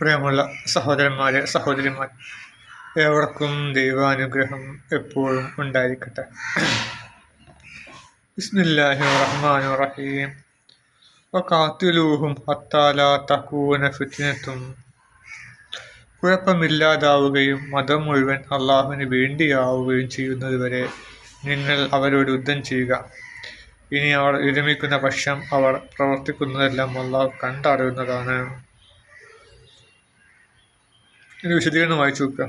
പ്രിയമുള്ള സഹോദരന്മാരെ, സഹോദരിമാർ, ഏവർക്കും ദൈവാനുഗ്രഹം എപ്പോഴും ഉണ്ടായിരിക്കട്ടെ. ബിസ്മില്ലാഹിർ റഹ്മാനിർ റഹീം. വഖാതിലൂഹും ഹത്താ ലാ തകൂന ഫിത്നത്തും. കുഴപ്പമില്ലാതാവുകയും മതം മുഴുവൻ അള്ളാഹുവിന് വേണ്ടിയാവുകയും ചെയ്യുന്നതുവരെ നിങ്ങൾ അവരോട് യുദ്ധം ചെയ്യുക. ഇനി അവർ വിരമിക്കുന്ന പക്ഷം അവർ പ്രവർത്തിക്കുന്നതെല്ലാം അള്ളാഹു കണ്ടറിയുന്നതാണ്. ഇത് വിശദീകരണം വായിച്ചു നോക്കുക.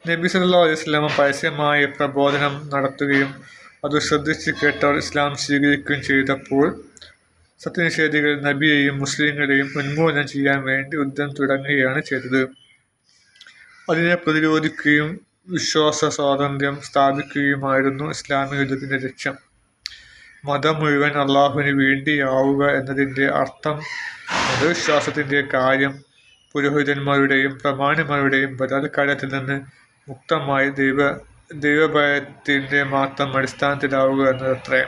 നബി സല്ലല്ലാഹു അലൈഹി വസല്ലം പരസ്യമായി പ്രബോധനം നടത്തുകയും അത് ശ്രദ്ധിച്ച് കേട്ടവർ ഇസ്ലാം സ്വീകരിക്കുകയും ചെയ്തപ്പോൾ സത്യനിഷേധികൾ നബിയെയും മുസ്ലിങ്ങളെയും ഉന്മൂലനം ചെയ്യാൻ വേണ്ടി യുദ്ധം തുടങ്ങുകയാണ് ചെയ്തത്. അതിനെ പ്രതിരോധിക്കുകയും വിശ്വാസ സ്വാതന്ത്ര്യം സ്ഥാപിക്കുകയുമായിരുന്നു ഇസ്ലാമിക യുദ്ധത്തിൻ്റെ ലക്ഷ്യം. മതം മുഴുവൻ അള്ളാഹുവിന് വേണ്ടിയാവുക എന്നതിൻ്റെ അർത്ഥം മതവിശ്വാസത്തിൻ്റെ കാര്യം പുരോഹിതന്മാരുടെയും പ്രമാണിമാരുടെയും ബലാത്കാരത്തിൽ നിന്ന് മുക്തമായി ദൈവഭയത്തിൻ്റെ മാത്രം അടിസ്ഥാനത്തിലാവുക എന്നതത്രേ.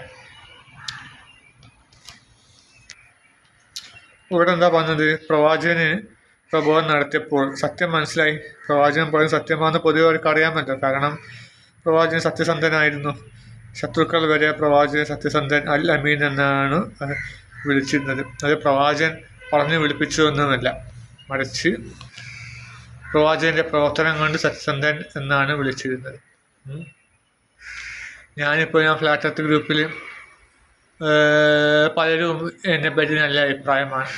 ഇവിടെ എന്താ പറഞ്ഞത്? പ്രവാചകന് പ്രബോധനം നടത്തിയപ്പോൾ സത്യം മനസ്സിലായി. പ്രവാചകൻ പറയുന്നത് സത്യമാണെന്ന് പൊതുവെ അവർക്ക് അറിയാമല്ലോ. കാരണം പ്രവാചകൻ സത്യസന്ധനായിരുന്നു. ശത്രുക്കൾ വരെ പ്രവാചകൻ സത്യസന്ധൻ, അൽ അമീൻ എന്നാണ് വിളിച്ചിരുന്നത്. അത് പ്രവാചകൻ പറഞ്ഞു വിളിപ്പിച്ചതൊന്നുമല്ല, മറിച്ച് പ്രവാചകന്റെ പ്രവർത്തനം കൊണ്ട് സത്യസന്ധൻ എന്നാണ് വിളിച്ചിരുന്നത്. ഞാൻ ഫ്ലാറ്റ് എർത്ത് ഗ്രൂപ്പിൽ പലരും എന്നെ പറ്റി നല്ല അഭിപ്രായമാണ്.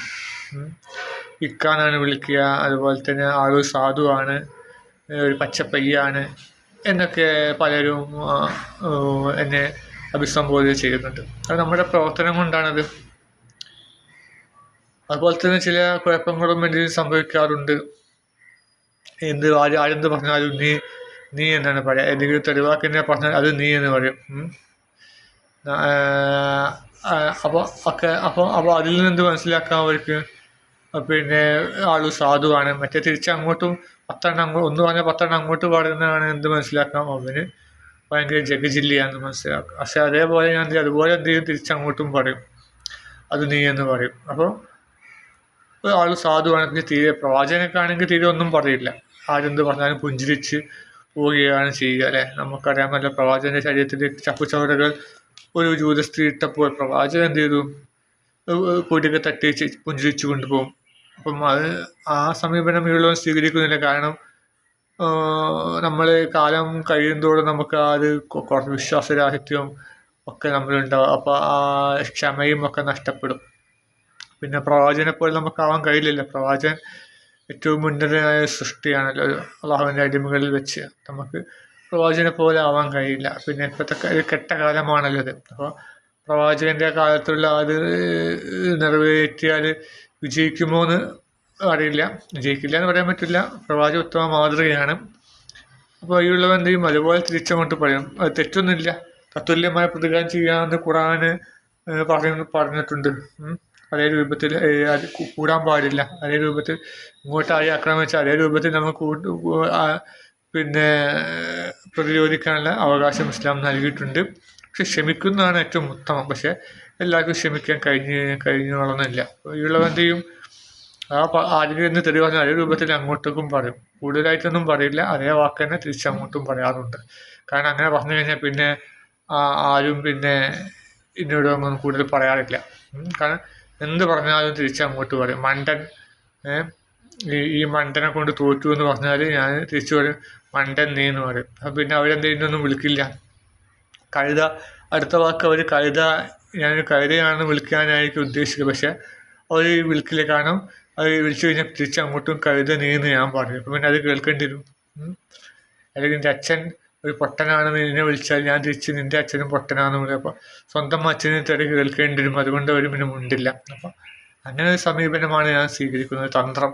ഇക്കാന്നാണ് വിളിക്കുക, അതുപോലെ തന്നെ ആളൊരു സാധുവാണ്, ഒരു പച്ചപ്പയ്യാണ് എന്നൊക്കെ പലരും എന്നെ അഭിസംബോധന ചെയ്യുന്നുണ്ട്. അത് നമ്മുടെ പ്രവർത്തനം കൊണ്ടാണത്. അതുപോലെ തന്നെ ചില കുഴപ്പങ്ങളും എന്തെങ്കിലും സംഭവിക്കാറുണ്ട്. ആരെന്ത് പറഞ്ഞാലും നീ എന്നാണ് പറയുക. എന്തെങ്കിലും തെളിവാക്കിനെ പറഞ്ഞാൽ അത് നീ എന്ന് പറയും. അപ്പോൾ അതിൽ നിന്ന് മനസ്സിലാക്കാൻ അവർക്ക് പിന്നെ ആള് സാധുവാണ്. മറ്റേ തിരിച്ചങ്ങോട്ടും ഒന്ന് പറഞ്ഞാൽ 10 അങ്ങോട്ട് പറയുന്നതാണ് എന്ത് മനസ്സിലാക്കാം, അവന് ഭയങ്കര ജഗജില്ലിയാന്ന് മനസ്സിലാക്കാം. പക്ഷെ അതുപോലെ എന്ത് ചെയ്യും, തിരിച്ചങ്ങോട്ടും പറയും അത് നീ എന്ന് പറയും. അപ്പോൾ ആൾ സാധുവാണെങ്കിൽ തീരെ, പ്രവാചകനൊക്കെ ആണെങ്കിൽ തീരെ ഒന്നും പറയില്ല. ആരെന്ത് പറഞ്ഞാലും പുഞ്ചിരിച്ച് പോവുകയാണ് ചെയ്യുക, അല്ലേ? നമുക്കറിയാമല്ലോ, പ്രവാചകന്റെ ശരീരത്തിൽ ചപ്പുചവറുകൾ ഒരു ജൂത സ്ത്രീ ഇട്ടപ്പോൾ പ്രവാചകൻ എന്ത് ചെയ്തു? കൂട്ടിയൊക്കെ തട്ടി പുഞ്ചിരിച്ചു കൊണ്ടുപോകും. അപ്പം അത് ആ സമീപനം ഉള്ളവൻ സ്വീകരിക്കുന്നില്ല. കാരണം നമ്മൾ കാലം കഴിയുന്നതോടെ നമുക്ക് അത് കുറച്ച് വിശ്വാസരാഹിത്യവും ഒക്കെ നമ്മളുണ്ടാവും. അപ്പോൾ ആ ക്ഷമയും ഒക്കെ നഷ്ടപ്പെടും. പിന്നെ പ്രവാചകനെ പോലെ നമുക്കാവാൻ കഴിയില്ലല്ലോ. പ്രവാചകൻ ഏറ്റവും ഉന്നതനായ സൃഷ്ടിയാണല്ലോ. അള്ളാഹുവിൻ്റെ അടിമകളിൽ വെച്ച് നമുക്ക് പ്രവാചകനെ പോലെ ആവാൻ കഴിയില്ല. പിന്നെ ഇപ്പോഴത്തെ കെട്ട കാലമാണല്ലോ അത്. അപ്പോൾ പ്രവാചകൻ്റെ കാലത്തുള്ള അത് നിറവേറ്റിയാൽ വിജയിക്കുമോ എന്ന് അറിയില്ല. വിജയിക്കില്ല എന്ന് പറയാൻ പറ്റില്ല. പ്രവാചകൻ ഉത്തമ മാതൃകയാണ്. അപ്പോൾ ഈയുള്ളവ എന്ത് ചെയ്യും? അതുപോലെ തിരിച്ചങ്ങോട്ട് പറയും. അത് തെറ്റൊന്നുമില്ല. തത്തുല്യമായ പ്രതികാരം ചെയ്യാമെന്ന് ഖുർആന് പറഞ്ഞിട്ടുണ്ട്. അതേ രൂപത്തിൽ അത് കൂടാൻ പാടില്ല. അതേ രൂപത്തിൽ ഇങ്ങോട്ട് ആയി ആക്രമിച്ചാൽ അതേ രൂപത്തിൽ നമുക്ക് പിന്നെ പ്രതിരോധിക്കാനുള്ള അവകാശം ഇസ്ലാം നൽകിയിട്ടുണ്ട്. പക്ഷെ ക്ഷമിക്കുന്നതാണ് ഏറ്റവും ഉത്തമം. പക്ഷെ എല്ലാവർക്കും ക്ഷമിക്കാൻ കഴിഞ്ഞോളന്നില്ല. ഈയുള്ളവ എന്ത് ചെയ്യും? ആദ്യം തെളിവ് പറഞ്ഞാൽ അതേ രൂപത്തിൽ അങ്ങോട്ടേക്കും പറയും. കൂടുതലായിട്ടൊന്നും പറയില്ല, അതേ വാക്ക് തന്നെ തിരിച്ചങ്ങോട്ടും പറയാറുണ്ട്. കാരണം അങ്ങനെ പറഞ്ഞു കഴിഞ്ഞാൽ പിന്നെ ആരും പിന്നെ എന്നോടൊന്നും കൂടുതൽ പറയാറില്ല. കാരണം എന്ത് പറഞ്ഞാലും തിരിച്ചങ്ങോട്ട് പറയും. മണ്ടൻ, ഈ മണ്ടനെ കൊണ്ട് തോറ്റു എന്ന് പറഞ്ഞാൽ ഞാൻ തിരിച്ചു പറയും മണ്ടൻ നീ എന്ന് പറയും. അപ്പം പിന്നെ അവരെന്തെങ്കിലുമൊന്നും വിളിക്കില്ല. കഴുത, അടുത്ത വാക്ക് അവർ ഞാനൊരു കഴുതയാണെന്ന് വിളിക്കാനായിരിക്കും ഉദ്ദേശിക്കുക. പക്ഷെ അവർ വിളിക്കില്ല. കാരണം അത് വിളിച്ചു കഴിഞ്ഞാൽ തിരിച്ചങ്ങോട്ടും കഴുത നീ എന്ന് ഞാൻ പറയും. അപ്പം പിന്നെ അത് കേൾക്കേണ്ടി വരും. അല്ലെങ്കിൽ എൻ്റെ അച്ഛൻ ഒരു പൊട്ടനാണെന്ന് നിന്നെ വിളിച്ചാൽ ഞാൻ തിരിച്ച് നിൻ്റെ അച്ഛനും പൊട്ടനാണെന്ന് പറയും. അപ്പോൾ സ്വന്തം അച്ഛനെ തെറി കേൾക്കേണ്ടി വരും. അതുകൊണ്ട് അവർ പിന്നെ മുണ്ടില്ല. അപ്പം അങ്ങനെ ഒരു സമീപനമാണ് ഞാൻ സ്വീകരിക്കുന്നത്, തന്ത്രം.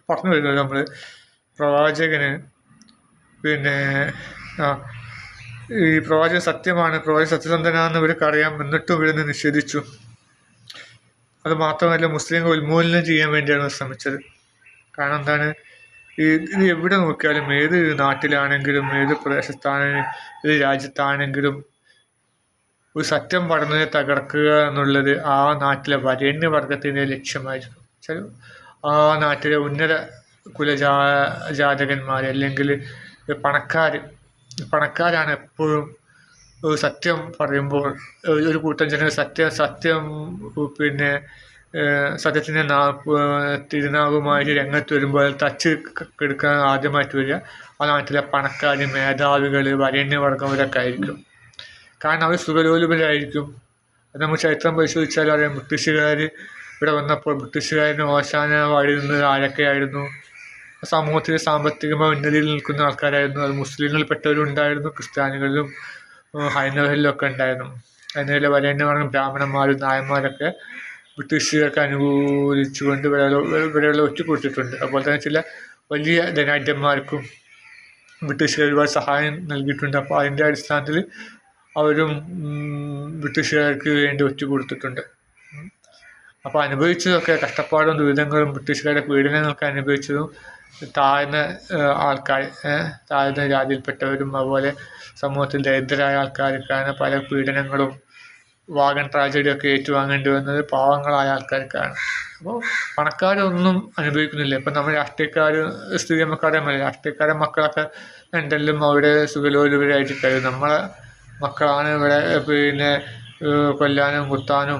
പറഞ്ഞു വരുന്നത് നമ്മൾ പ്രവാചകന് പിന്നെ ഈ പ്രവാചകൻ സത്യമാണ്, പ്രവാചകൻ സത്യസന്ധനാണെന്ന് ഇവർക്ക് അറിയാം. എന്നിട്ടും ഇവരെന്ന് നിഷേധിച്ചു. അത് മാത്രമല്ല, മുസ്ലിങ്ങൾ ഉന്മൂലനം ചെയ്യാൻ വേണ്ടിയാണ് ശ്രമിച്ചത്. കാരണം എന്താണ്? ഇത് എവിടെ നോക്കിയാലും, ഏത് നാട്ടിലാണെങ്കിലും, ഏത് പ്രദേശത്താണെങ്കിലും, ഏത് രാജ്യത്താണെങ്കിലും ഒരു സത്യം പറഞ്ഞതിനെ തകർക്കുക എന്നുള്ളത് ആ നാട്ടിലെ വരേണ്യവർഗത്തിൻ്റെ ലക്ഷ്യമായിരിക്കും. വെച്ചാൽ ആ നാട്ടിലെ ഉന്നത ജാതകന്മാർ അല്ലെങ്കിൽ പണക്കാരാണ് എപ്പോഴും സത്യം പറയുമ്പോൾ ഒരു കൂട്ടം ജനങ്ങൾ സത്യം പിന്നെ സത്യത്തിൻ്റെ തിരുനാവുമായിട്ട് രംഗത്ത് വരുമ്പോൾ തച്ച് എടുക്കാൻ ആദ്യമായിട്ട് വരിക ആ നാട്ടിലെ പണക്കാർ, മേധാവികൾ, വരേണ്യവർഗം ആയിരിക്കും. കാരണം അവർ സുഖലോലുപരായിരിക്കും. അത് നമ്മൾ ചരിത്രം പരിശോധിച്ചാൽ അറിയാം. ബ്രിട്ടീഷുകാർ ഇവിടെ വന്നപ്പോൾ ബ്രിട്ടീഷുകാരന് ഓശാന വാഴുന്നത് ആരൊക്കെയായിരുന്നു? സമൂഹത്തിൽ സാമ്പത്തികമായി ഉന്നതിയിൽ നിൽക്കുന്ന ആൾക്കാരായിരുന്നു. അത് മുസ്ലിങ്ങളിൽപ്പെട്ടവരും ഉണ്ടായിരുന്നു, ക്രിസ്ത്യാനികളിലും ഹൈന്ദവരിലും ഒക്കെ ഉണ്ടായിരുന്നു. അതിനുള്ള വരേണ്യവർഗം, ബ്രാഹ്മണന്മാരും നായന്മാരൊക്കെ ബ്രിട്ടീഷുകാർക്ക് അനുകൂലിച്ചുകൊണ്ട് ഇവിടെയുള്ള ഒറ്റുകൊടുത്തിട്ടുണ്ട്. അതുപോലെ തന്നെ ചില വലിയ ധനാഢ്യന്മാർക്കും ബ്രിട്ടീഷുകാർ ഒരുപാട് സഹായം നൽകിയിട്ടുണ്ട്. അപ്പോൾ അതിൻ്റെ അടിസ്ഥാനത്തിൽ അവരും ബ്രിട്ടീഷുകാർക്ക് വേണ്ടി ഒറ്റുകൊടുത്തിട്ടുണ്ട്. അപ്പോൾ അനുഭവിച്ചതൊക്കെ കഷ്ടപ്പാടും ദുരിതങ്ങളും ബ്രിട്ടീഷുകാരുടെ പീഡനങ്ങളൊക്കെ അനുഭവിച്ചതും താഴ്ന്ന ആൾക്കാർ, താഴ്ന്ന ജാതിയിൽപ്പെട്ടവരും അതുപോലെ സമൂഹത്തിൽ ദരിദ്രരായ ആൾക്കാർക്കാണ് പല പീഡനങ്ങളും വാഗൺ ട്രാജഡിയൊക്കെ ഏറ്റുവാങ്ങേണ്ടി വന്നത് പാവങ്ങളായ ആൾക്കാർക്കാണ്. അപ്പോൾ പണക്കാരൊന്നും അനുഭവിക്കുന്നില്ല. ഇപ്പം നമ്മൾ രാഷ്ട്രീയക്കാർ സ്ഥിതി നമുക്കറിയാമല്ലോ. രാഷ്ട്രീയക്കാരുടെ മക്കളൊക്കെ ലണ്ടനിലും അവിടെ സുഖലോലുപരായിട്ട് കഴിയും. നമ്മളെ മക്കളാണ് ഇവിടെ പിന്നെ കൊല്ലാനും കുത്താനും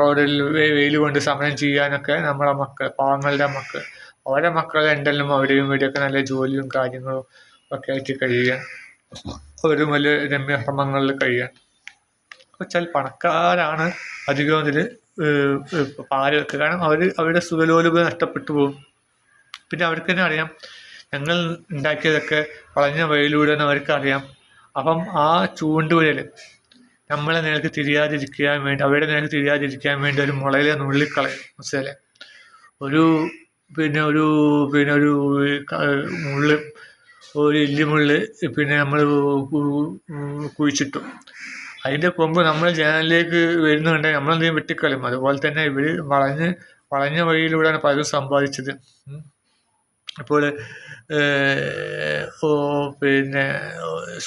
റോഡിൽ വെയിൽ കൊണ്ട് സമരം ചെയ്യാനൊക്കെ നമ്മളെ മക്കൾ, പാവങ്ങളുടെ മക്കൾ, അവരുടെ മക്കൾ ലണ്ടനിലും അവിടെയും ഇവിടെയൊക്കെ നല്ല ജോലിയും കാര്യങ്ങളും ഒക്കെ ആയിട്ട് കഴിയുക. അവരും വലിയ രമ്യഹർമ്മങ്ങളിൽ കഴിയാൻ വെച്ചാൽ പണക്കാരാണ് അധികം ഇതിൽ പാല് വെക്കുക. കാരണം അവരുടെ സുഖലോലുപ നഷ്ടപ്പെട്ടു പോകും. പിന്നെ അവർക്ക് തന്നെ അറിയാം ഞങ്ങൾ ഉണ്ടാക്കിയതൊക്കെ വളഞ്ഞ വഴിയിലൂടെ എന്ന് അവർക്കറിയാം. അപ്പം ആ ചൂണ്ടുവിരൽ നമ്മളെ നേർക്ക് തിരിയാതിരിക്കാൻ വേണ്ടി, അവരുടെ നേർക്ക് തിരിയാതിരിക്കാൻ വേണ്ടി ഒരു മുളയിലെ നുള്ളിക്കളയും. മനസ്സിലെ ഒരു മുള്ള്, ഒരു ഇല്ലിമുള്ള് പിന്നെ നമ്മൾ കുഴിച്ചിട്ടു. അതിൻ്റെ കൊമ്പ് നമ്മൾ ജനലിലേക്ക് വരുന്നുണ്ടെങ്കിൽ നമ്മളെന്തെങ്കിലും വെട്ടിക്കളയും. അതുപോലെ തന്നെ ഇവർ വളഞ്ഞ വഴിയിലൂടെയാണ് പലരും സമ്പാദിച്ചത്. അപ്പോൾ പിന്നെ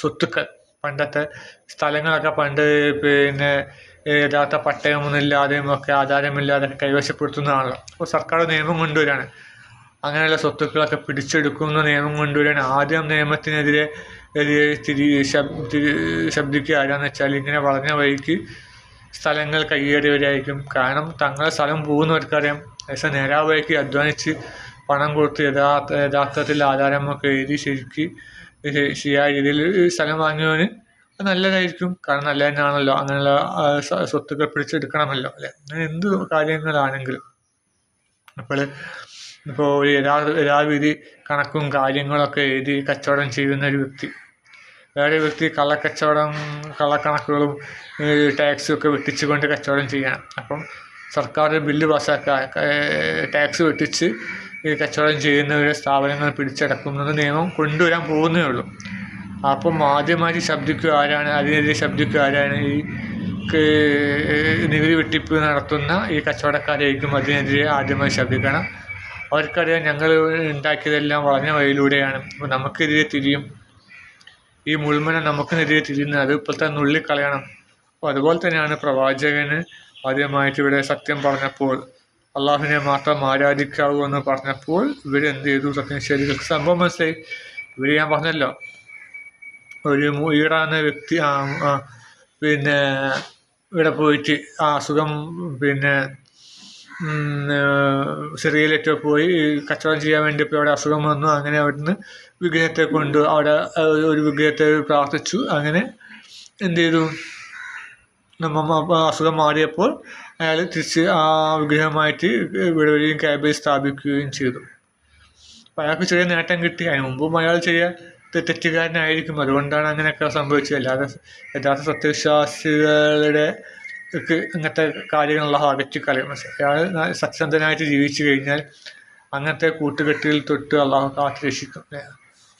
സ്വത്തുക്കൾ, പണ്ടത്തെ സ്ഥലങ്ങളൊക്കെ പണ്ട് പിന്നെ യഥാർത്ഥ പട്ടയമൊന്നുമില്ലാതെയും ഒക്കെ ആധാരമില്ലാതെ കൈവശപ്പെടുത്തുന്നതാണല്ലോ. അപ്പോൾ സർക്കാർ നിയമം കൊണ്ടുവരികയാണ്, അങ്ങനെയുള്ള സ്വത്തുക്കളൊക്കെ പിടിച്ചെടുക്കുന്ന നിയമം കൊണ്ടുവരികയാണ്. ആദ്യം നിയമത്തിനെതിരെ ശബ്ദിക്കുക ആരാന്ന് വെച്ചാൽ ഇങ്ങനെ വളഞ്ഞ വഴിക്ക് സ്ഥലങ്ങൾ കയ്യേറിയവരായിരിക്കും. കാരണം തങ്ങളുടെ സ്ഥലം പോകുന്നവർക്കറിയാം. പക്ഷേ നേരാ വഴിക്ക് അധ്വാനിച്ച് പണം കൊടുത്ത് യഥാർത്ഥത്തിൽ ആധാരമൊക്കെ എഴുതി ശരിയായ രീതിയിൽ സ്ഥലം വാങ്ങിയവന് നല്ലതായിരിക്കും. കാരണം നല്ല തന്നെയാണല്ലോ, അങ്ങനെയുള്ള സ്വത്തുക്കൾ പിടിച്ചെടുക്കണമല്ലോ അല്ലേ. അങ്ങനെ എന്ത് കാര്യങ്ങളാണെങ്കിലും ഇപ്പോൾ ഒരു യഥാവിധി കണക്കും കാര്യങ്ങളൊക്കെ എഴുതി കച്ചവടം ചെയ്യുന്ന ഒരു വ്യക്തി, വേറെ വ്യക്തി കള്ളക്കണക്കുകളും ടാക്സും ഒക്കെ വെട്ടിച്ചുകൊണ്ട് കച്ചവടം ചെയ്യണം. അപ്പം സർക്കാർ ബില്ല് പാസ്സാക്കുക, ടാക്സ് വെട്ടിച്ച് കച്ചവടം ചെയ്യുന്നവരെ സ്ഥാപനങ്ങൾ പിടിച്ചടക്കുന്നത് നിയമം കൊണ്ടുവരാൻ പോകുന്നേ ഉള്ളൂ. അപ്പം ആദ്യമായിട്ട് ശബ്ദിക്കുക ആരാണ്? അതിനെതിരെ ശബ്ദിക്കുക ആരാണ്? ഈ നികുതി വെട്ടിപ്പ് നടത്തുന്ന ഈ കച്ചവടക്കാരായിരിക്കും അതിനെതിരെ ആദ്യമായി ശബ്ദിക്കണം. അവർക്കറിയാം ഞങ്ങൾ ഉണ്ടാക്കിയതെല്ലാം വളഞ്ഞ വഴിയിലൂടെയാണ്, അപ്പോൾ നമുക്കെതിരെ തിരിയും. ഈ മുൾമന നമുക്കെതിരെ തിരിയുന്നത്, അത് ഇപ്പോൾ തന്നെ നുള്ളിക്കളയണം. അപ്പോൾ അതുപോലെ തന്നെയാണ് പ്രവാചകന് ആദ്യമായിട്ട് ഇവിടെ സത്യം പറഞ്ഞപ്പോൾ, അള്ളാഹുവിനെ മാത്രം ആരാധിക്കാവൂ എന്ന് പറഞ്ഞപ്പോൾ ഇവരെന്ത് ചെയ്തു? സത്യം ശരികൾക്ക് സംഭവം മനസ്സിലായി. ഇവർ ഞാൻ പറഞ്ഞല്ലോ, ഒരു ഈറാന്ന വ്യക്തി പിന്നെ ഇവിടെ പോയിട്ട് ആ അസുഖം പിന്നെ സിറിയയിലേക്ക് പോയി കച്ചവടം ചെയ്യാൻ വേണ്ടിയപ്പോൾ അവിടെ അസുഖം വന്നു. അങ്ങനെ അവിടുന്ന് വിഗ്രഹത്തെ കൊണ്ട് അവിടെ ഒരു വിഗ്രഹത്തെ പ്രാർത്ഥിച്ചു. അങ്ങനെ എന്ത് ചെയ്തു? അസുഖം മാറിയപ്പോൾ അയാൾ തിരിച്ച് ആ വിഗ്രഹമായിട്ട് ഇവിടെ വരികയും കാബേജ് സ്ഥാപിക്കുകയും ചെയ്തു. അപ്പോൾ അയാൾക്ക് ചെറിയ നേട്ടം കിട്ടി. അതിന് മുമ്പും അയാൾ ചെറിയ തെറ്റുകാരനായിരിക്കും, അതുകൊണ്ടാണ് അങ്ങനെയൊക്കെ സംഭവിച്ചത്. അല്ലാതെ യഥാർത്ഥ സത്യവിശ്വാസികളുടെ അങ്ങനത്തെ കാര്യങ്ങളുള്ള അകറ്റിക്കളയും. അയാൾ സത്യസന്ധനായിട്ട് ജീവിച്ചു കഴിഞ്ഞാൽ അങ്ങനത്തെ കൂട്ടുകെട്ടുകളിൽ തൊട്ട് അള്ളാഹു കാത്ത് രക്ഷിക്കും.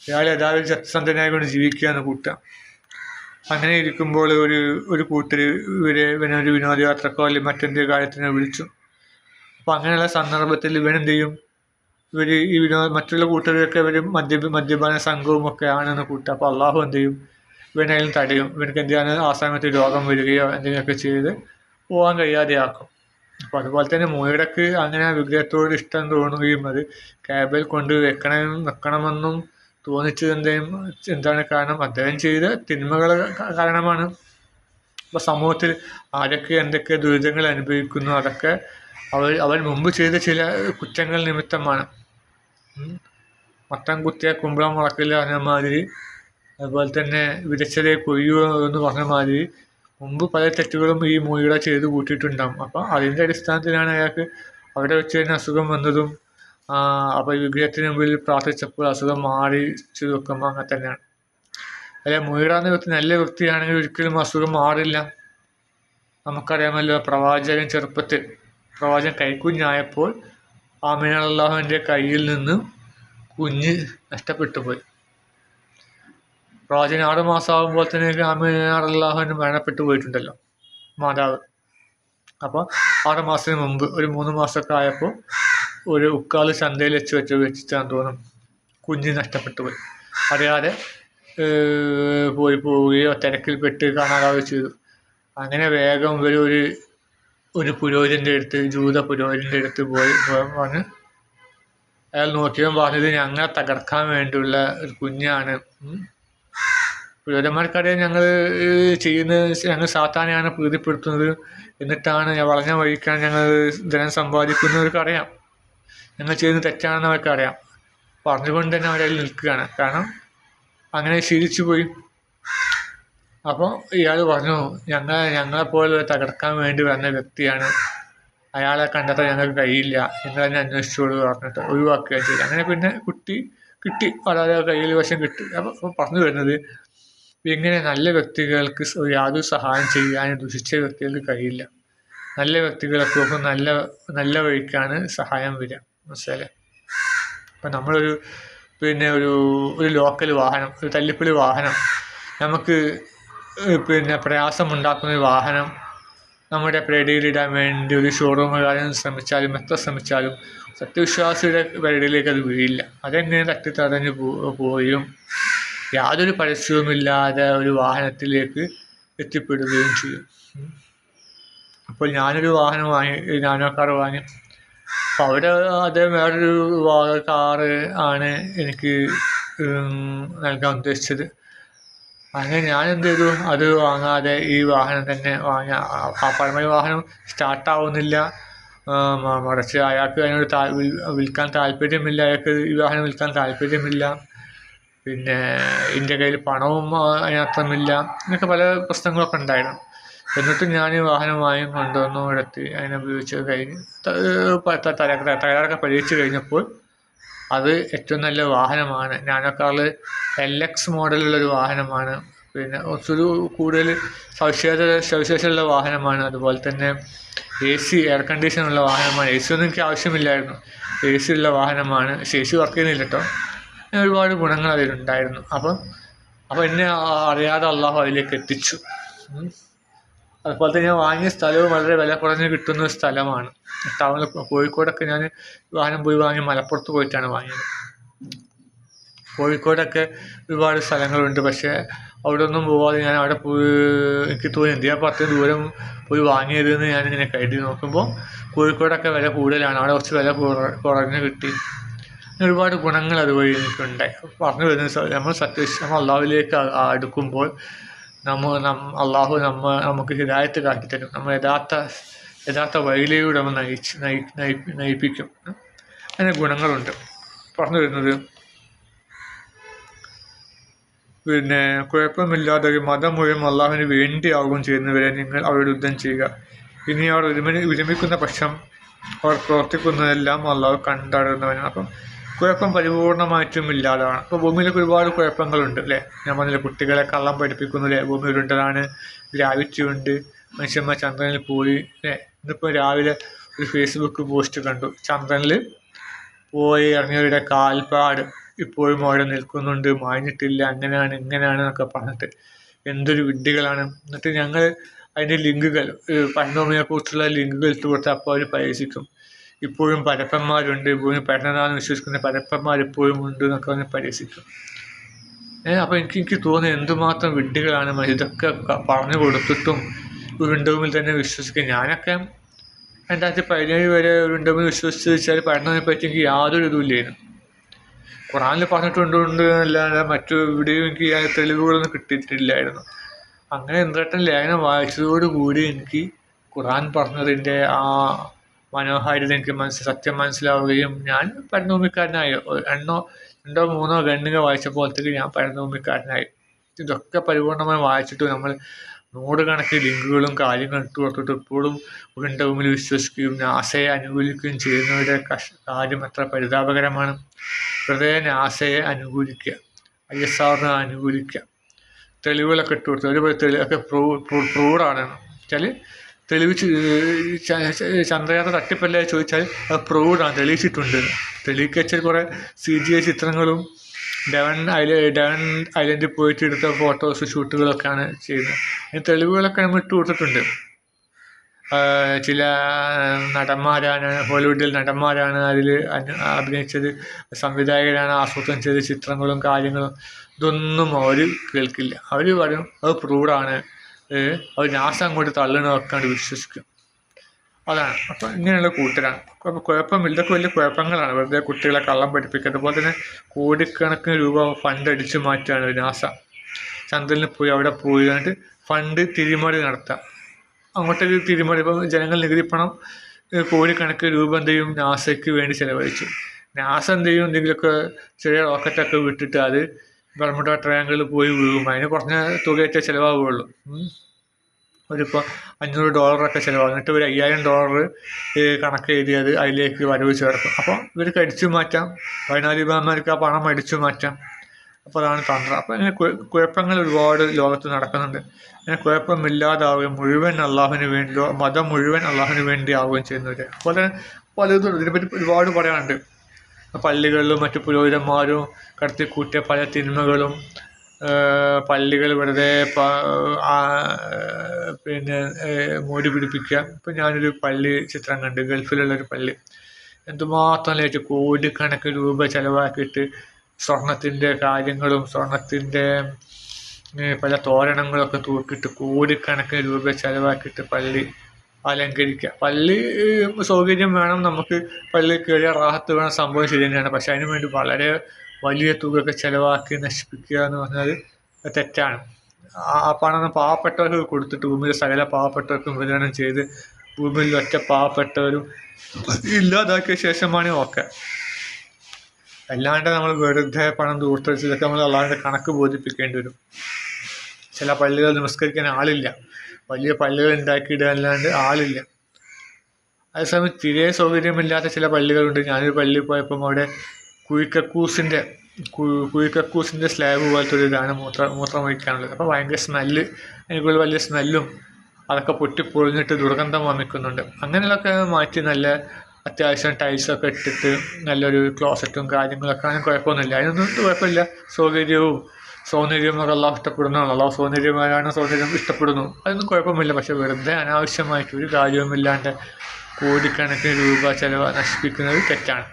അയാൾ യഥാർത്ഥ സത്യസന്ധനായി കൊണ്ട് ജീവിക്കുകയാണ് കൂട്ടുക. അങ്ങനെ ഇരിക്കുമ്പോൾ ഒരു കൂട്ടർ ഇവനൊരു വിനോദയാത്രക്കോ അല്ലെങ്കിൽ മറ്റെന്തെങ്കിലും കാര്യത്തിനോ വിളിച്ചു. അപ്പോൾ അങ്ങനെയുള്ള സന്ദർഭത്തിൽ ഇവനെന്ത് ചെയ്യും? ഈ മറ്റുള്ള കൂട്ടരൊക്കെ മദ്യപാന സംഘവും ഒക്കെ ആണെന്ന് കൂട്ടുക. അപ്പോൾ അള്ളാഹു എന്ത് ചെയ്യും? ഇവനായാലും തടയും. ഇവനക്ക് എന്താണ് ആ സമയത്ത് രോഗം വരികയോ എന്തെങ്കിലുമൊക്കെ ചെയ്ത് പോകാൻ കഴിയാതെയാക്കും. അപ്പോൾ അതുപോലെ തന്നെ മൂയിടക്ക് അങ്ങനെ വിഗ്രഹത്തോട് ഇഷ്ടം തോന്നുകയും അത് ക്യാബിൽ കൊണ്ട് വെക്കണമെന്നും തോന്നിച്ചത് എന്താണ് കാരണം? അദ്ദേഹം ചെയ്ത തിന്മകൾ കാരണമാണ്. അപ്പോൾ സമൂഹത്തിൽ ആരൊക്കെ എന്തൊക്കെ ദുരിതങ്ങൾ അനുഭവിക്കുന്നു അതൊക്കെ അവൻ മുമ്പ് ചെയ്ത ചില കുറ്റങ്ങൾ നിമിത്തമാണ്. മത്തം കുത്തിയ കുമ്പളം മുളക്കില്ല പറഞ്ഞ മാതിരി, അതുപോലെ തന്നെ വിതച്ചതേ കൊയ്യുക എന്ന് പറഞ്ഞ മാതിരി മുമ്പ് പല തെറ്റുകളും ഈ മൂയിട ചെയ്ത് കൂട്ടിയിട്ടുണ്ടാകും. അപ്പോൾ അതിൻ്റെ അടിസ്ഥാനത്തിലാണ് അയാൾക്ക് അവിടെ വെച്ച് തന്നെ അസുഖം വന്നതും. അപ്പോൾ ഈ വിഗ്രഹത്തിന് മുമ്പിൽ പ്രാർത്ഥിച്ചപ്പോൾ അസുഖം മാറി ചെയ്ത് വെക്കുമ്പോൾ അങ്ങനെ തന്നെയാണ്. അല്ലെ, മൂയിട എന്ന വ്യക്തി നല്ല വ്യക്തിയാണെങ്കിൽ ഒരിക്കലും അസുഖം മാറില്ല. നമുക്കറിയാമല്ലോ, പ്രവാചകൻ കൈക്കുഞ്ഞായപ്പോൾ ആമിന റളിയല്ലാഹുവിൻ്റെ കയ്യിൽ നിന്ന് കുഞ്ഞ് നഷ്ടപ്പെട്ടു പോയി. പ്രവാചകൻ 6 മാസമാകുമ്പോൾ തന്നെ ആമിന റളിയല്ലാഹു മരണപ്പെട്ടു പോയിട്ടുണ്ടല്ലോ, മാതാവ്. അപ്പോൾ 6 മാസത്തിന് മുമ്പ് ഒരു 3 മാസമൊക്കെ ആയപ്പോൾ ഒരു ഉക്കാല് ചന്തയിൽ വെച്ചിട്ടാന്ന് തോന്നും കുഞ്ഞ് നഷ്ടപ്പെട്ടു പോയി. അറിയാതെ പോവുകയോ തിരക്കിൽപ്പെട്ട് കാണാതാവുകയോ ചെയ്തു. അങ്ങനെ വേഗം ഒരു പുരോഹിതൻ്റെ അടുത്ത്, ജൂത പുരോഹിതൻ്റെ അടുത്ത് പോയി പറഞ്ഞ് അയാൾ നോക്കിയവൻ പറഞ്ഞത് ഞങ്ങളെ തകർക്കാൻ വേണ്ടിയുള്ള ഒരു കുഞ്ഞാണ്. പുരോഹിതന്മാർക്കറിയാം ഞങ്ങൾ സാത്താനെയാണ് പ്രീതിപ്പെടുത്തുന്നത്, എന്നിട്ടാണ് വളഞ്ഞ വഴിക്കാണ് ഞങ്ങൾ ധനം സമ്പാദിക്കുന്നവർക്കറിയാം, ഞങ്ങൾ ചെയ്യുന്നത് തെറ്റാണെന്ന് അവർക്കറിയാം. പറഞ്ഞുകൊണ്ട് തന്നെ അവരതിൽ നിൽക്കുകയാണ്, കാരണം അങ്ങനെ ശീലിച്ചു പോയി. അപ്പോൾ ഇയാൾ പറഞ്ഞു, ഞങ്ങളെപ്പോലെ തകർക്കാൻ വേണ്ടി വന്ന വ്യക്തിയാണ്, അയാളെ കണ്ടെത്താൻ ഞങ്ങൾക്ക് കഴിയില്ല, നിങ്ങൾ തന്നെ അന്വേഷിച്ചോളൂ പറഞ്ഞിട്ട് ഒഴിവാക്കുകയാണ് ചെയ്തത്. അങ്ങനെ പിന്നെ കിട്ടി, വളരെ കയ്യിൽ വശം കിട്ടി. അപ്പോൾ പറഞ്ഞു വരുന്നത്, ഇങ്ങനെ നല്ല വ്യക്തികൾക്ക് യാതൊരു സഹായം ചെയ്യാൻ ദുഷിച്ച വ്യക്തികൾക്ക് കഴിയില്ല. നല്ല വ്യക്തികൾക്കൊക്കെ നല്ല വഴിക്കാണ് സഹായം വരിക, മനസ്സിലായില്ലേ? അപ്പം നമ്മളൊരു ഒരു ലോക്കൽ വാഹനം, ഒരു തല്ലിപ്പൊളി വാഹനം, നമുക്ക് പ്രയാസമുണ്ടാക്കുന്ന ഒരു വാഹനം നമ്മുടെ പേടിയിലിടാൻ വേണ്ടി ഒരു ഷോറൂമുകാരൻ ശ്രമിച്ചാലും എത്ര ശ്രമിച്ചാലും സത്യവിശ്വാസിയുടെ പേടിയിലേക്ക് അത് വീഴില്ല. അതെങ്ങനെ തട്ടിത്തടഞ്ഞ് പോവുകയും യാതൊരു പരസ്യവുമില്ലാതെ ഒരു വാഹനത്തിലേക്ക് എത്തിപ്പെടുകയും ചെയ്യും. അപ്പോൾ ഞാനൊരു വാഹനം വാങ്ങി, നാനോ കാർ വാങ്ങി. അപ്പോൾ അവിടെ അദ്ദേഹം വേറൊരു കാറ് ആണ് എനിക്ക് നൽകാൻ ഉദ്ദേശിച്ചത്. അങ്ങനെ ഞാൻ എന്ത് ചെയ്തു, അത് വാങ്ങാതെ ഈ വാഹനം തന്നെ വാങ്ങി. ആ പഴമ വാഹനം സ്റ്റാർട്ടാവുന്നില്ല, മറിച്ച് അയാൾക്ക് അതിനോട് വിൽക്കാൻ താല്പര്യമില്ല, അയാൾക്ക് ഈ വാഹനം വിൽക്കാൻ താല്പര്യമില്ല, പിന്നെ എൻ്റെ കയ്യിൽ പണവും അതിനർത്ഥമില്ല, ഇങ്ങനൊക്കെ പല പ്രശ്നങ്ങളൊക്കെ ഉണ്ടായിരുന്നു. എന്നിട്ടും ഞാൻ ഈ വാഹനം വാങ്ങി കൊണ്ടുവന്നു ഇടത്തി അതിനെ ഉപയോഗിച്ച് കഴിഞ്ഞ് തകരാറൊക്കെ പരീക്ഷിച്ച് കഴിഞ്ഞപ്പോൾ അത് ഏറ്റവും നല്ല വാഹനമാണ്. നാനോ കാറിൽ LX മോഡലുള്ളൊരു വാഹനമാണ്, പിന്നെ കുറച്ചൊരു കൂടുതൽ സവിശേഷമുള്ള വാഹനമാണ്. അതുപോലെ തന്നെ AC, എയർ കണ്ടീഷനുള്ള വാഹനമാണ്. AC ഒന്നും എനിക്ക് ആവശ്യമില്ലായിരുന്നു, AC ഉള്ള വാഹനമാണ്. AC വർക്ക് ചെയ്യുന്നില്ല കേട്ടോ. ഒരുപാട് ഗുണങ്ങൾ അതിലുണ്ടായിരുന്നു. അപ്പം എന്നെ അറിയാതെ അള്ളാഹു അതിലേക്ക് എത്തിച്ചു. അതുപോലെ തന്നെ ഞാൻ വാങ്ങിയ സ്ഥലവും വളരെ വില കുറഞ്ഞ് കിട്ടുന്ന ഒരു സ്ഥലമാണ്. ടൗണിൽ കോഴിക്കോടൊക്കെ ഞാൻ വാഹനം പോയി വാങ്ങി മലപ്പുറത്ത് പോയിട്ടാണ് വാങ്ങിയത്. കോഴിക്കോടൊക്കെ ഒരുപാട് സ്ഥലങ്ങളുണ്ട്, പക്ഷേ അവിടെ ഒന്നും പോകാതെ ഞാൻ അവിടെ പോയി എനിക്ക് തോന്നി എന്തിനാ 10 ദൂരം പോയി വാങ്ങിയതെന്ന് ഞാനിങ്ങനെ കരുതി നോക്കുമ്പോൾ കോഴിക്കോടൊക്കെ വില കൂടുതലാണ്, അവിടെ കുറച്ച് വില കുറഞ്ഞ് കിട്ടി. ഒരുപാട് ഗുണങ്ങൾ അതുവഴി എനിക്കുണ്ടായി. പറഞ്ഞു വരുന്നത്, നമ്മൾ അള്ളാഹുവിലേക്ക് അടുക്കുമ്പോൾ അള്ളാഹു നമുക്ക് ഹിദായത്ത് കാട്ടിത്തരും, നമ്മൾ യഥാർത്ഥ വഴിയിലൂടെ നമ്മൾ നയിപ്പിക്കും. അങ്ങനെ ഗുണങ്ങളുണ്ട്. പറഞ്ഞു വരുന്നത്, പിന്നെ കുഴപ്പമില്ലാതെ ഒരു മതം മുഴുവൻ അള്ളാഹുവിന് വേണ്ടിയാവുകയും ചെയ്യുന്നവരെ നിങ്ങൾ അവരുടെ യുദ്ധം ചെയ്യുക. ഇനി അവർ വിരമിക്കുന്ന പക്ഷം അവർ പ്രവർത്തിക്കുന്നതെല്ലാം അള്ളാഹു കണ്ടറിയുന്നവനാണ്. അപ്പം കുഴപ്പം പരിപൂർണമായിട്ടും ഇല്ലാതാണ്. ഇപ്പോൾ ഭൂമിയിലൊക്കെ ഒരുപാട് കുഴപ്പങ്ങളുണ്ട് അല്ലേ. ഞാൻ പറഞ്ഞില്ല, കുട്ടികളെ കള്ളം പഠിപ്പിക്കുന്നില്ലേ, ഭൂമി ഉരുണ്ടതാണ്, ഗ്രാവിറ്റി ഉണ്ട്, മനുഷ്യന്മാർ ചന്ദ്രനിൽ പോയി അല്ലേ. ഇന്നിപ്പോൾ രാവിലെ ഒരു ഫേസ്ബുക്ക് പോസ്റ്റ് കണ്ടു, ചന്ദ്രനിൽ പോയി ഇറങ്ങിയവരുടെ കാൽപ്പാട് ഇപ്പോഴും അവിടെ നിൽക്കുന്നുണ്ട്, മാഞ്ഞിട്ടില്ല, അങ്ങനെയാണ് ഇങ്ങനെയാണ് എന്നൊക്കെ പറഞ്ഞിട്ട് എന്തൊരു വിഡ്ഢികളാണ്. എന്നിട്ട് ഞങ്ങൾ അതിൻ്റെ ലിങ്കുകൾ, പഴമയെക്കുറിച്ചുള്ള ലിങ്കുകൾ ഇട്ട് കൊടുത്താൽ അപ്പോൾ അവർ പരിഹസിക്കും. ഇപ്പോഴും പരപ്പന്മാരുണ്ട്, ഭൂമി പഠനതാന്ന് വിശ്വസിക്കുന്ന പരപ്പന്മാർ ഇപ്പോഴും ഉണ്ട് എന്നൊക്കെ പറഞ്ഞ് പരിഹസിക്കും. അപ്പോൾ എനിക്ക് തോന്നുന്നത് എന്തുമാത്രം വിഡ്ഢികളാണ് ഇതൊക്കെ പറഞ്ഞു കൊടുത്തിട്ടും ഉരുണ്ടവുമിൽ തന്നെ വിശ്വസിക്കുക. ഞാനൊക്കെ 2017 വരെ ഉരുണ്ടവുമിൽ വിശ്വസിച്ച് വെച്ചാൽ പഠനത്തെ പറ്റി എനിക്ക് യാതൊരു ഇതുമില്ലായിരുന്നു. ഖുറാനിൽ പറഞ്ഞിട്ടുണ്ട് അല്ലാതെ മറ്റെവിടെയും എനിക്ക് തെളിവുകളൊന്നും കിട്ടിയിട്ടില്ലായിരുന്നു. അങ്ങനെ ഇന്ദ്രട്ടൻ ലേഖനം വായിച്ചതോടുകൂടി എനിക്ക് ഖുറാൻ പറഞ്ഞതിൻ്റെ ആ മനോഹാരിത എനിക്ക് സത്യം മനസ്സിലാവുകയും ഞാൻ പരനോമിക്കാരനായി. രണ്ടോ മൂന്നോ ഖണ്ഡിക വായിച്ചപ്പോഴത്തേക്ക് ഞാൻ പരനോമിക്കാരനായി. ഇതൊക്കെ പരിപൂർണമായി വായിച്ചിട്ട് നമ്മൾ നൂറുകണക്കിന് ലിങ്കുകളും കാര്യങ്ങളും ഇട്ട് കൊടുത്തിട്ട് ഇപ്പോഴും ഉരുണ്ടവുമിൽ വിശ്വസിക്കുകയും നാസയെ അനുകൂലിക്കുകയും ചെയ്യുന്നവരുടെ കാര്യം എത്ര പരിതാപകരമാണ്. വെറുതെ നാസയെ അനുകൂലിക്കുക, ISRനെ അനുകൂലിക്കുക, തെളിവുകളൊക്കെ ഇട്ട് കൊടുത്ത് ഒക്കെ പ്രൂവ്ഡാണ് വെച്ചാൽ തെളിവിച്ച് ചന്ദ്രയാത്ര തട്ടിപ്പല്ലേ ചോദിച്ചാൽ അത് പ്രൂവ്ഡാണ്, തെളിയിച്ചിട്ടുണ്ട്. തെളിയിക്കച്ചാൽ കുറേ CGI ചിത്രങ്ങളും ഡെവൻ ഐലൻഡിൽ പോയിട്ട് എടുത്ത ഫോട്ടോസ് ഷൂട്ടുകളൊക്കെയാണ് ചെയ്യുന്നത്. അതിന് തെളിവുകളൊക്കെ നമ്മൾ ഇട്ട് കൊടുത്തിട്ടുണ്ട്. ചില നടന്മാരാണ്, ഹോളിവുഡിൽ നടന്മാരാണ് അതിൽ അഭിനയിച്ചത്, സംവിധായകരാണ് ആസൂത്രണം ചെയ്ത ചിത്രങ്ങളും കാര്യങ്ങളും. ഇതൊന്നും അവർ കേൾക്കില്ല. അവർ പറയും അത് പ്രൂവ്ഡാണ്, അവർ നാസ അങ്ങോട്ട് തള്ളണമൊക്കെയാണ് വിശ്വസിക്കും. അതാണ്. അപ്പം ഇങ്ങനെയുള്ള കൂട്ടരാണ്. അപ്പോൾ കുഴപ്പമില്ല, ഇതൊക്കെ വലിയ കുഴപ്പങ്ങളാണ്. വെറുതെ കുട്ടികളെ കള്ളം പഠിപ്പിക്കുക. അതുപോലെ തന്നെ കോടിക്കണക്കിന് രൂപ ഫണ്ട് അടിച്ചു മാറ്റുകയാണ് നാസ. ചന്ദ്രനിൽ പോയി അവിടെ പോയി എന്നിട്ട് ഫണ്ട് തിരിമറി നടത്താം. അങ്ങോട്ടേക്ക് തിരിമറി. ഇപ്പം ജനങ്ങൾ നികുതി പണം കോടിക്കണക്കിന് രൂപ എന്ത് ചെയ്യും നാസയ്ക്ക് വേണ്ടി ചിലവഴിച്ചു. നാസ എന്ത് ചെയ്യും, എന്തെങ്കിലുമൊക്കെ ചെറിയ റോക്കറ്റൊക്കെ വിട്ടിട്ട് അത് ബർമുഡ ട്രയാങ്കിളിൽ പോയി വീഴും. അതിന് കുറഞ്ഞ തുകയൊക്കെ ചിലവാകുകയുള്ളൂ. ഒരിപ്പോൾ $500 ചിലവാകും. എന്നിട്ട് ഒരു $5000 കണക്ക് എഴുതിയത് അതിലേക്ക് വരവ് ചേർക്കും. അപ്പോൾ ഇവർക്ക് അടിച്ചു മാറ്റാം, ഭരണാധിപന്മാർക്ക് ആ പണം അടിച്ചു മാറ്റാം. അപ്പോൾ അതാണ് തന്ത്രം. അപ്പോൾ ഇങ്ങനെ കുഴപ്പങ്ങൾ ഒരുപാട് ലോകത്ത് നടക്കുന്നുണ്ട്. അങ്ങനെ കുഴപ്പമില്ലാതാവുകയും മുഴുവൻ അള്ളാഹുവിന് വേണ്ടിയോ മതം മുഴുവൻ അള്ളാഹുവിന് വേണ്ടി ആവുകയും ചെയ്യുന്നവർ. അതുപോലെ പലതും ഇതിനെപ്പറ്റി ഒരുപാട് പറയാനുണ്ട്. പള്ളികളിലും മറ്റു പുരോഹിതന്മാരും കടത്തിക്കൂട്ടിയ പല തിന്മകളും, പള്ളികൾ വെറുതെ മോടി പിടിപ്പിക്കുക. ഇപ്പം ഞാനൊരു പള്ളി ചിത്രം കണ്ട്, ഗൾഫിലുള്ളൊരു പള്ളി. എന്തുമാത്രം ലേറ്റ് കോടിക്കണക്കിന് രൂപ ചിലവാക്കിയിട്ട് സ്വർണത്തിൻ്റെ കാര്യങ്ങളും സ്വർണത്തിൻ്റെ പല തോരണങ്ങളൊക്കെ തൂക്കിയിട്ട് കോടിക്കണക്കിന് രൂപ ചിലവാക്കിയിട്ട് പള്ളി അലങ്കരിക്കുക. പള്ളി സൗകര്യം വേണം, നമുക്ക് പള്ളി കയറിയ റാഹത്ത് വേണം, സംഭവം ശരി തന്നെയാണ്. പക്ഷെ അതിനു വേണ്ടി വളരെ വലിയ തുകയൊക്കെ ചിലവാക്കി നശിപ്പിക്കുക എന്ന് പറഞ്ഞാൽ തെറ്റാണ്. ആ പണം പാവപ്പെട്ടവർക്ക് കൊടുത്തിട്ട് ഭൂമിയിലെ സകല പാവപ്പെട്ടവർക്കും വിതരണം ചെയ്ത് ഭൂമിയിൽ ഒറ്റ പാവപ്പെട്ടവരും ഇല്ലാതാക്കിയ ശേഷമാണ് ഓക്കെ. അല്ലാണ്ട് നമ്മൾ വെറുതെ പണം ദൂർത്തടിച്ചതൊക്കെ നമ്മൾ അല്ലാണ്ട് കണക്ക് ബോധിപ്പിക്കേണ്ടി വരും. ചില പള്ളികൾ നമസ്കരിക്കാൻ ആളില്ല, വലിയ പള്ളികൾ ഉണ്ടാക്കിയിടുക അല്ലാണ്ട് ആളില്ല. അതേസമയം തീരെ സൗകര്യമില്ലാത്ത ചില പള്ളികളുണ്ട്. ഞാനൊരു പള്ളിയിൽ പോയപ്പം അവിടെ കുഴിക്കക്കൂസിൻ്റെ സ്ലാബ് പോലത്തെ ഒരു ഇതാണ് മൂത്രം ഒഴിക്കാനുള്ളത്. അപ്പോൾ ഭയങ്കര സ്മെല്ല്, എനിക്കുള്ള വലിയ സ്മെല്ലും അതൊക്കെ പൊട്ടിപ്പൊളിഞ്ഞിട്ട് ദുർഗന്ധം വമിക്കുന്നുണ്ട്. അങ്ങനെയുള്ളതൊക്കെ മാറ്റി നല്ല അത്യാവശ്യം ടൈൽസൊക്കെ ഇട്ടിട്ട് നല്ലൊരു ക്ലോസറ്റും കാര്യങ്ങളൊക്കെ ആണെങ്കിൽ കുഴപ്പമൊന്നുമില്ല. അതിനൊന്നും കുഴപ്പമില്ല. സൗന്ദര്യവും അള്ളാഹു ഇഷ്ടപ്പെടുന്നതാണ്. അള്ളാഹു സൗന്ദര്യം ഇഷ്ടപ്പെടുന്നു, അതൊന്നും കുഴപ്പമില്ല. പക്ഷെ വെറുതെ അനാവശ്യമായിട്ട് ഒരു കാര്യവുമില്ലാണ്ട് കോടിക്കണക്കിന് രൂപ നശിപ്പിക്കുന്നത് തെറ്റാണ്.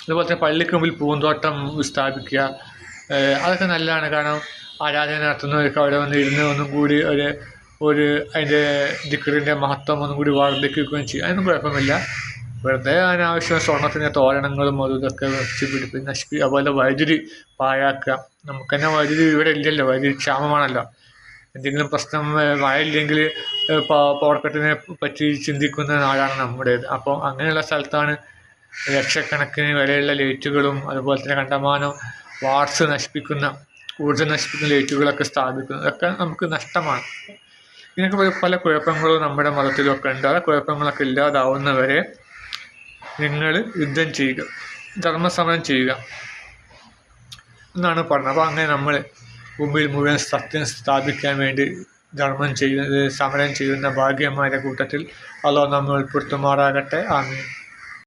അതുപോലെ തന്നെ പള്ളിക്ക് മുമ്പിൽ പൂന്തോട്ടം സ്ഥാപിക്കുക, അതൊക്കെ നല്ലതാണ്. കാരണം ആരാധന നടത്തുന്നവർക്ക് അവിടെ വന്നിരുന്ന് ഒന്നും കൂടി അതിൻ്റെ ദിക്റിൻ്റെ മഹത്വം ഒന്നും കൂടി വർദ്ധിക്കുകയും ചെയ്യും. അതിനൊന്നും കുഴപ്പമില്ല. വെറുതെ അനാവശ്യം സ്വർണത്തിൻ്റെ തോരണങ്ങളും അതും ഇതൊക്കെ വെച്ച് നശിപ്പിക്കുക. അതുപോലെ വൈദ്യുതി പാഴാക്കുക. നമുക്ക് തന്നെ വൈദ്യുതി ഇവിടെ ഇല്ലല്ലോ, വൈദ്യുതി ക്ഷാമമാണല്ലോ. എന്തെങ്കിലും പ്രശ്നം മഴയില്ലെങ്കിൽ പവർ കട്ടിനെ പറ്റി ചിന്തിക്കുന്ന നാടാണ് നമ്മുടേത്. അപ്പോൾ അങ്ങനെയുള്ള സ്ഥലത്താണ് ലക്ഷക്കണക്കിന് വിലയുള്ള ലൈറ്റുകളും അതുപോലെ തന്നെ കണ്ടമാനം വാട്സ് നശിപ്പിക്കുന്ന ഊർജ്ജം നശിപ്പിക്കുന്ന ലൈറ്റുകളൊക്കെ സ്ഥാപിക്കുന്നത്. അതൊക്കെ നമുക്ക് നഷ്ടമാണ്. ഇതിനൊക്കെ പല കുഴപ്പങ്ങളും നമ്മുടെ മതത്തിലൊക്കെ ഉണ്ട്. ആ കുഴപ്പങ്ങളൊക്കെ ഇല്ലാതാവുന്നവരെ നിങ്ങൾ യുദ്ധം ചെയ്യുക, ധർമ്മസമരം ചെയ്യുക എന്നാണ് പറഞ്ഞത്. അപ്പോൾ അങ്ങനെ നമ്മൾ ഭൂമിയിൽ മുഴുവൻ സത്യം സ്ഥാപിക്കാൻ വേണ്ടി സമരം ചെയ്യുന്ന ഭാഗ്യന്മാരുടെ കൂട്ടത്തിൽ അല്ലാഹു നമ്മെ ഉൾപ്പെടുത്തുമാറാകട്ടെ. ആമീൻ.